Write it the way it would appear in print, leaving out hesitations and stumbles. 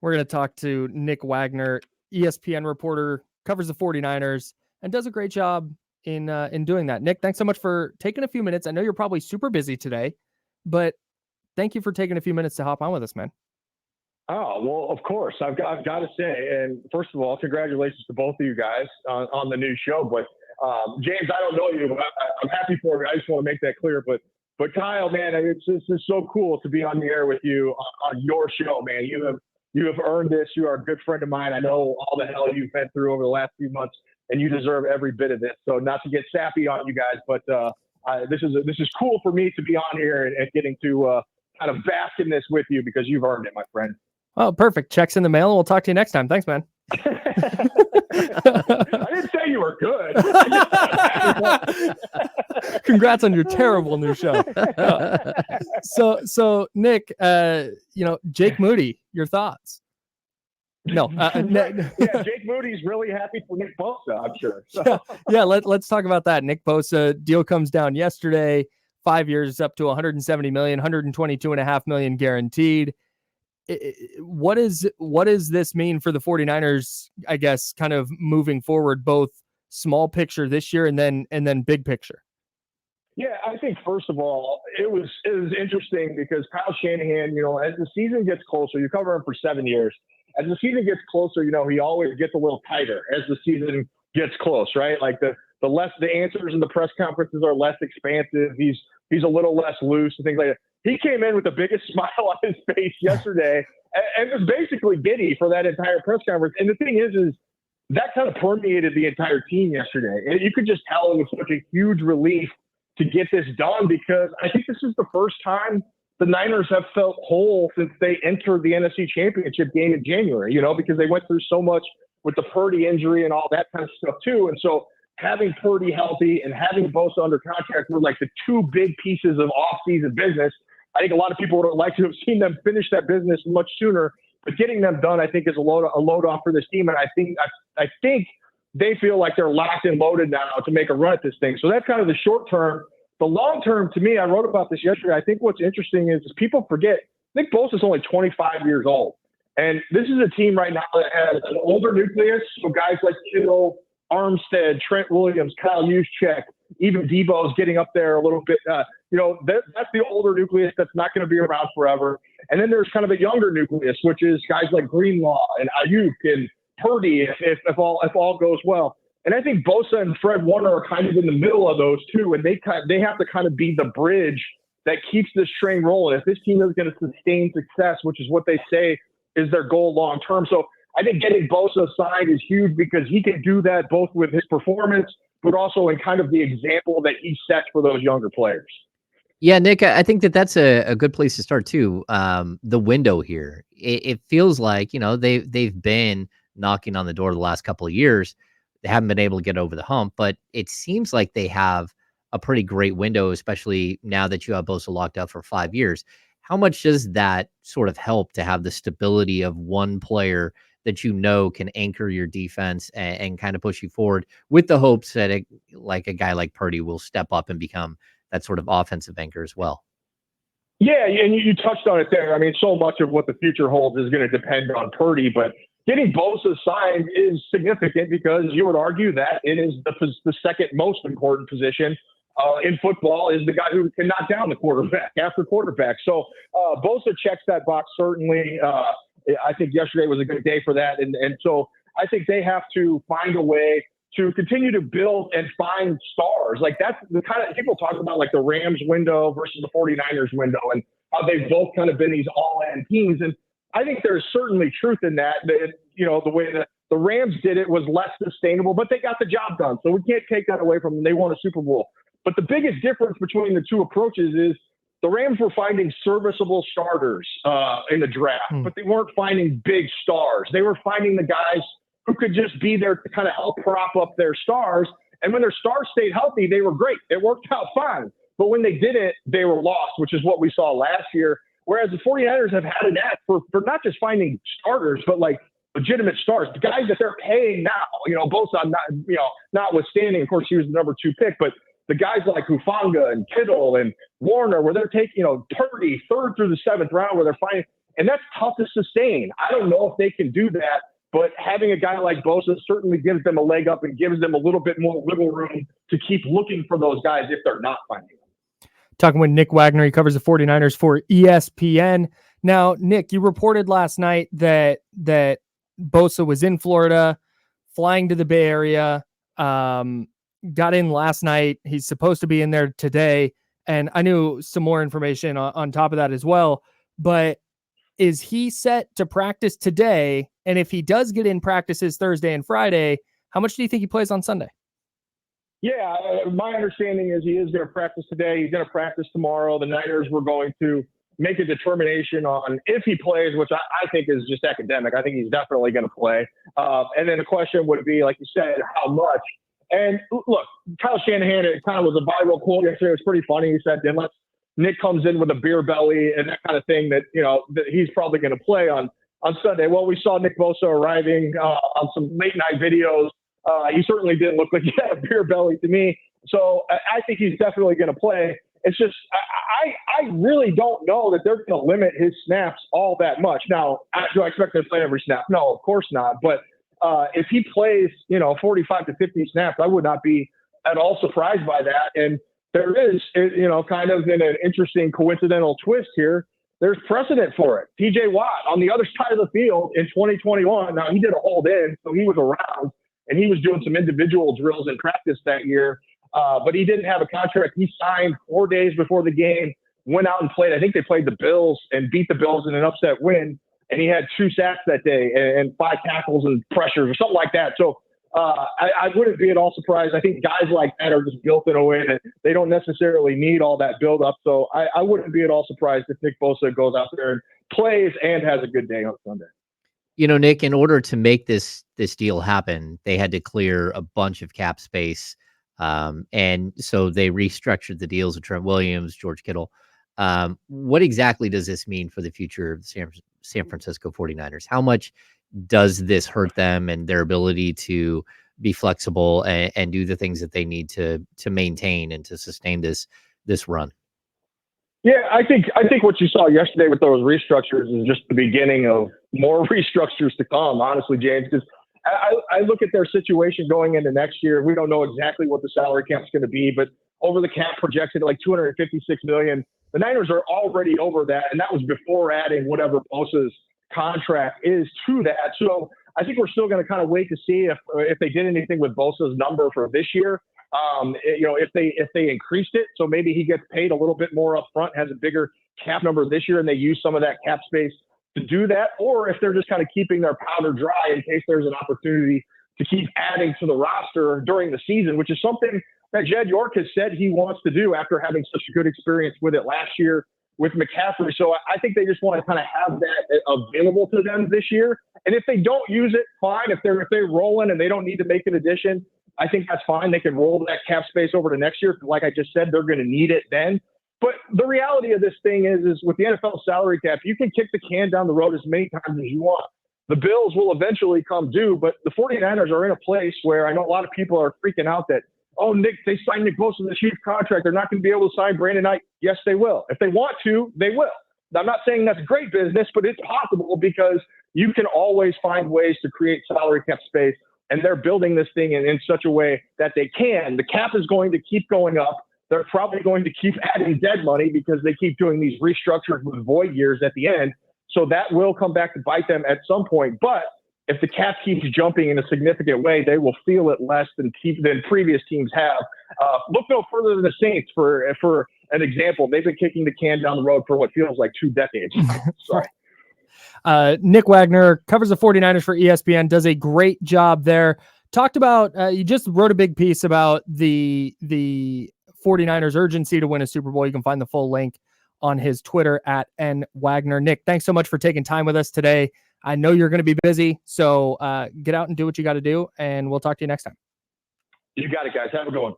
We're going to talk to Nick Wagoner, ESPN reporter, covers the 49ers, and does a great job in doing that. Nick, thanks so much for taking a few minutes. I know you're probably super busy today, but thank you for taking a few minutes to hop on with us, man. Oh, well, of course. I've got to say, and first of all, congratulations to both of you guys on the new show. But James, I don't know you, but I'm happy for you. I just want to make that clear. But Kyle, man, it's so cool to be on the air with you on your show, man. You have earned this. You are a good friend of mine. I know all the hell you've been through over the last few months, and you deserve every bit of this. So not to get sappy on you guys, but this is cool for me to be on here and getting to kind of bask in this with you because you've earned it, my friend. Oh, perfect. Checks in the mail, and we'll talk to you next time. Thanks, man. I didn't say you were good. Congrats on your terrible new show. So Nick, Jake Moody, your thoughts? No. Yeah, Jake Moody's really happy for Nick Bosa, I'm sure. So. Yeah. Let's talk about that. Nick Bosa deal comes down yesterday. 5 years up to $170 million, $122.5 million guaranteed. What does this mean for the 49ers, I guess, kind of moving forward, both small picture this year and then big picture? Yeah, I think first of all, it was interesting because Kyle Shanahan, as the season gets closer, you cover him for 7 years. As the season gets closer, he always gets a little tighter as the season gets close, right? Like the answers in the press conferences are less expansive. He's a little less loose and things like that. He came in with the biggest smile on his face yesterday and was basically giddy for that entire press conference. And the thing is that kind of permeated the entire team yesterday. And you could just tell it was such a huge relief to get this done because I think this is the first time the Niners have felt whole since they entered the NFC Championship game in January, because they went through so much with the Purdy injury and all that kind of stuff too. And so having Purdy healthy and having Bosa under contract were like the two big pieces of off-season business. I think a lot of people would have liked to have seen them finish that business much sooner, but getting them done, I think, is a load off for this team. And I think they feel like they're locked and loaded now to make a run at this thing. So that's kind of the short term. The long term, to me, I wrote about this yesterday. I think what's interesting is people forget Nick Bosa is only 25 years old. And this is a team right now that has an older nucleus. So guys like Kittle, Armstead, Trent Williams, Kyle Juszczyk, even Debo's getting up there a little bit. That's the older nucleus that's not going to be around forever. And then there's kind of a younger nucleus, which is guys like Greenlaw and Ayuk and Purdy, if all goes well. And I think Bosa and Fred Warner are kind of in the middle of those two, and they have to kind of be the bridge that keeps this train rolling. If this team is going to sustain success, which is what they say is their goal long term. So I think getting Bosa signed is huge because he can do that both with his performance, but also in kind of the example that he sets for those younger players. Yeah, Nick, I think that's a good place to start too. The window here, it feels like, they've been knocking on the door the last couple of years. They haven't been able to get over the hump, but it seems like they have a pretty great window, especially now that you have Bosa locked up for 5 years. How much does that sort of help to have the stability of one player that can anchor your defense and kind of push you forward with the hopes that a guy like Purdy will step up and become that sort of offensive anchor as well? Yeah, and you touched on it there. I mean, so much of what the future holds is going to depend on Purdy, but getting Bosa signed is significant because you would argue that it is the second most important position in football is the guy who can knock down the quarterback after quarterback. So Bosa checks that box certainly. I think yesterday was a good day for that. And so I think they have to find a way to continue to build and find stars. Like that's the kind of people talk about like the Rams window versus the 49ers window and how they've both kind of been these all-in teams. And I think there's certainly truth in that, the way that the Rams did it was less sustainable, but they got the job done. So we can't take that away from them. They won a Super Bowl. But the biggest difference between the two approaches is the Rams were finding serviceable starters in the draft, but they weren't finding big stars. They were finding the guys who could just be there to kind of help prop up their stars. And when their stars stayed healthy, they were great. It worked out fine. But when they didn't, they were lost, which is what we saw last year. Whereas the 49ers have had an knack for not just finding starters, but like legitimate stars, the guys that they're paying now, both on notwithstanding, of course, he was the number 2 pick, but the guys like Hufanga and Kittle and Warner, where they're taking, Purdy, 3rd through the 7th round, where they're finding, And that's tough to sustain. I don't know if they can do that, but having a guy like Bosa certainly gives them a leg up and gives them a little bit more wiggle room to keep looking for those guys if they're not finding them. Talking with Nick Wagoner, he covers the 49ers for ESPN. Now, Nick, you reported last night that Bosa was in Florida, flying to the Bay Area, got in last night. He's supposed to be in there today. And I knew some more information on top of that as well. But is he set to practice today? And if he does get in practices Thursday and Friday, how much do you think he plays on Sunday? Yeah, my understanding is he is going to practice today. He's going to practice tomorrow. The Niners were going to make a determination on if he plays, which I think is just academic. I think he's definitely going to play. And then the question would be, like you said, how much? And look, Kyle Shanahan, it kind of was a viral quote yesterday. It was pretty funny. He said, unless Nick comes in with a beer belly and that kind of thing, that, you know, that he's probably going to play on Sunday. Well, we saw Nick Bosa arriving on some late night videos. He certainly didn't look like he had a beer belly to me. So I think he's definitely going to play. It's just I really don't know that they're going to limit his snaps all that much. Now, do I expect him to play every snap? No, of course not. But if he plays, 45 to 50 snaps, I would not be at all surprised by that. And there is, kind of in an interesting coincidental twist here, there's precedent for it. TJ Watt on the other side of the field in 2021. Now, he did a hold in, so he was around, and he was doing some individual drills in practice that year. But he didn't have a contract. He signed 4 days before the game, went out and played. I think they played the Bills and beat the Bills in an upset win. And he had 2 sacks that day and 5 tackles and pressures or something like that. So I wouldn't be at all surprised. I think guys like that are just built in a way that they don't necessarily need all that build up. So I wouldn't be at all surprised if Nick Bosa goes out there and plays and has a good day on Sunday. Nick, in order to make this deal happen, they had to clear a bunch of cap space. And so they restructured the deals with Trent Williams, George Kittle. What exactly does this mean for the future of the San Francisco 49ers? How much does this hurt them and their ability to be flexible and do the things that they need to maintain and to sustain this run? Yeah, I think what you saw yesterday with those restructures is just the beginning of more restructures to come, honestly, James, because I look at their situation going into next year. We don't know exactly what the salary cap is going to be, but over the cap projected at like $256 million. The Niners are already over that, and that was before adding whatever Bosa's contract is to that. So I think we're still going to kind of wait to see if they did anything with Bosa's number for this year. If they increased it, so maybe he gets paid a little bit more up front, has a bigger cap number this year, and they use some of that cap space to do that, or if they're just kind of keeping their powder dry in case there's an opportunity to keep adding to the roster during the season, which is something that Jed York has said he wants to do after having such a good experience with it last year with McCaffrey. So I think they just want to kind of have that available to them this year. And if they don't use it, fine. If they're rolling and they don't need to make an addition, I think that's fine. They can roll that cap space over to next year. Like I just said, they're going to need it then. But the reality of this thing is with the NFL salary cap, you can kick the can down the road as many times as you want. The bills will eventually come due, but the 49ers are in a place where I know a lot of people are freaking out that, oh, Nick, they signed Nick Bosa to the huge contract. They're not going to be able to sign Brandon Knight. Yes, they will. If they want to, they will. I'm not saying that's great business, but it's possible because you can always find ways to create salary cap space, and they're building this thing in such a way that they can. The cap is going to keep going up. They're probably going to keep adding dead money because they keep doing these restructures with void years at the end. So that will come back to bite them at some point. But if the cap keeps jumping in a significant way, they will feel it less than previous teams have. Look no further than the Saints for an example. They've been kicking the can down the road for what feels like 2 decades. So. Nick Wagoner covers the 49ers for ESPN, does a great job there. Talked about, you just wrote a big piece about the 49ers urgency to win a Super Bowl. You can find the full link on his Twitter at @NWagner. Nick, thanks so much for taking time with us today. I know you're going to be busy, so get out and do what you got to do, and we'll talk to you next time. You got it, guys. Have a good one.